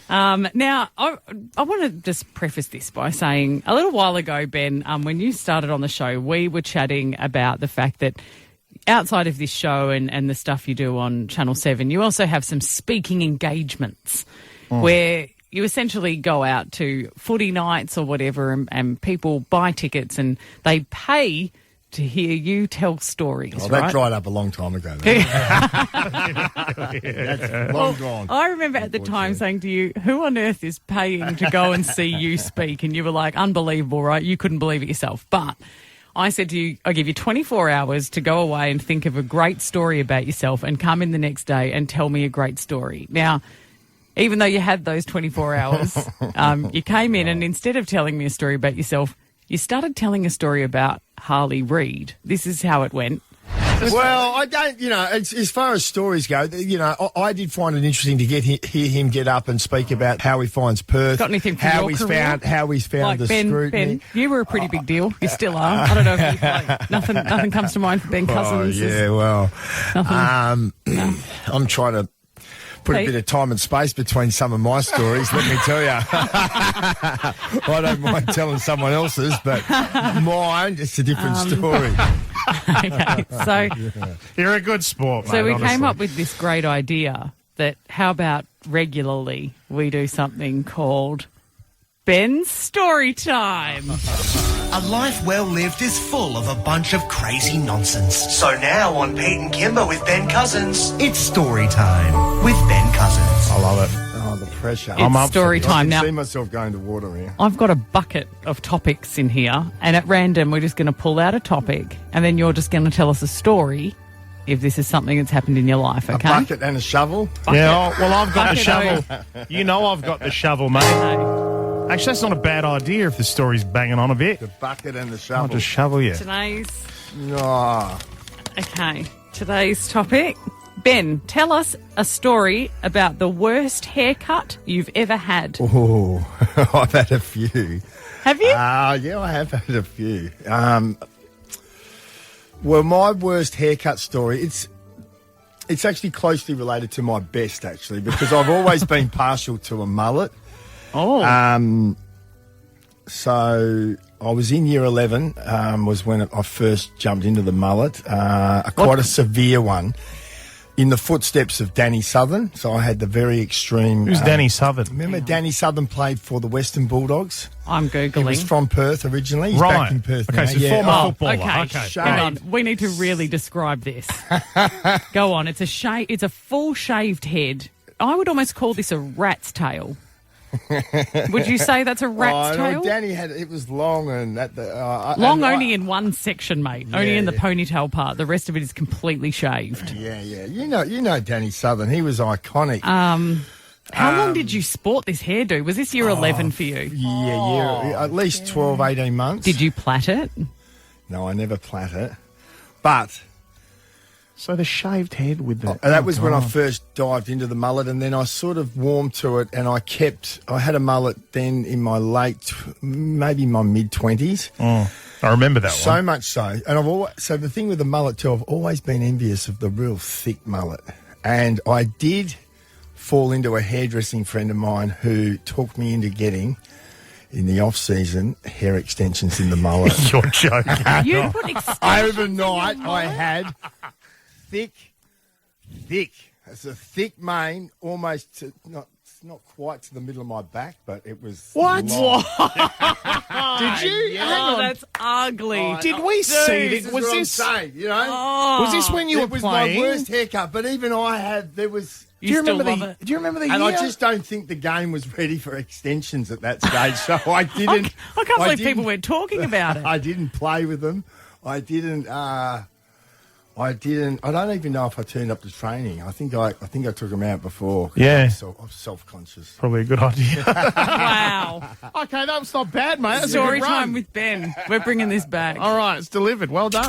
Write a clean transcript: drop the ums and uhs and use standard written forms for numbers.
Now, I want to just preface this by saying a little while ago, Ben, when you started on the show, we were chatting about the fact that outside of this show and the stuff you do on Channel 7, you also have some speaking engagements where you essentially go out to footy nights or whatever and people buy tickets and they pay to hear you tell stories, Oh, right? that dried up a long time ago. That's long gone. I remember at the time saying to you, who on earth is paying to go and see you speak? And you were like, unbelievable, right? You couldn't believe it yourself. But I said to you, I give you 24 hours to go away and think of a great story about yourself and come in the next day and tell me a great story. Now, even though you had those 24 hours, you came in and instead of telling me a story about yourself, you started telling a story about Harley Reid. This is how it went. Well, I don't, as far as stories go, I did find it interesting to hear him get up and speak about how he finds Perth. Got anything for how your he's career? found Like the scrutiny. Ben, you were a pretty big deal. You still are. I don't know if you nothing comes to mind for Ben Cousins. Oh, yeah, well, No. I'm trying to put a bit of time and space between some of my stories, let me tell you. I don't mind telling someone else's, but mine, it's a different story. Okay, so You're a good sport, mate. So we honestly. came up with this great idea that how about regularly we do something called Ben's Story Time. A life well lived is full of a bunch of crazy nonsense. So now on Pete and Kimber with Ben Cousins, it's story time with Ben Cousins. I love it. Oh, the pressure. It's story I time can now. see myself going to water here. I've got a bucket of topics in here, and at random we're just going to pull out a topic, and then you're just going to tell us a story if this is something that's happened in your life, okay? A bucket and a shovel. Yeah, well, I've got the Bucket shovel. You know I've got the shovel, mate. So, Actually, that's not a bad idea if the story's banging on a bit. The bucket and the I'll shovel. just shovel you. today's topic. Ben, tell us a story about the worst haircut you've ever had. Oh, I've had a few. Have you? Yeah, I have had a few. Well, my worst haircut story, it's actually closely related to my best, actually, because I've always been partial to a mullet. Oh. So I was in year 11, was when I first jumped into the mullet, quite a severe one, in the footsteps of Danny Southern. So I had the very extreme... Who's Danny Southern? Remember Danny Southern played for the Western Bulldogs? I'm He Googling. was from Perth originally. He's Right. back in Perth Okay, now. so yeah. former Oh, footballer. Okay, Okay. hang on. We need to really describe this. Go on. It's a full shaved head. I would almost call this a rat's tail. Would you say that's a rat's no, tail? Danny had it was long and at the Long only in one section, mate. Only Yeah, in the yeah. ponytail part. The rest of it is completely shaved. Yeah. You know Danny Southern. He was iconic. How long did you sport this hairdo? Was this year 11 for you? Yeah, at least 12, 18 months. Did you plait it? No, I never plait it. But So the shaved head with the... that was when I first dived into the mullet, and then I sort of warmed to it, and I had a mullet then in my maybe my mid-20s. Oh, I remember that So one. much so. And so the thing with the mullet too, I've always been envious of the real thick mullet. And I did fall into a hairdressing friend of mine who talked me into getting, in the off-season, hair extensions in the mullet. You're joking. You put extensions Overnight, in your I mullet? had thick. It's a thick mane, almost not quite to the middle of my back, but it was. What? long. Did you? Yeah. Hang Oh, on. that's ugly. Did we see This it? is Was what I'm this... saying, Was this when you it were was playing? my worst haircut, but even I had, there was... Do you still remember love it? Do you remember the And year? I just don't think the game was ready for extensions at that stage, so I didn't... I can't believe didn't- people weren't talking about it. I didn't play with them. I don't even know if I turned up to training. I think I took them out before. Yeah. I'm self-conscious. Probably a good idea. Wow. Okay, that's not bad, mate. That's a Story good run. time with Ben. We're bringing this back. All right, it's delivered. Well done.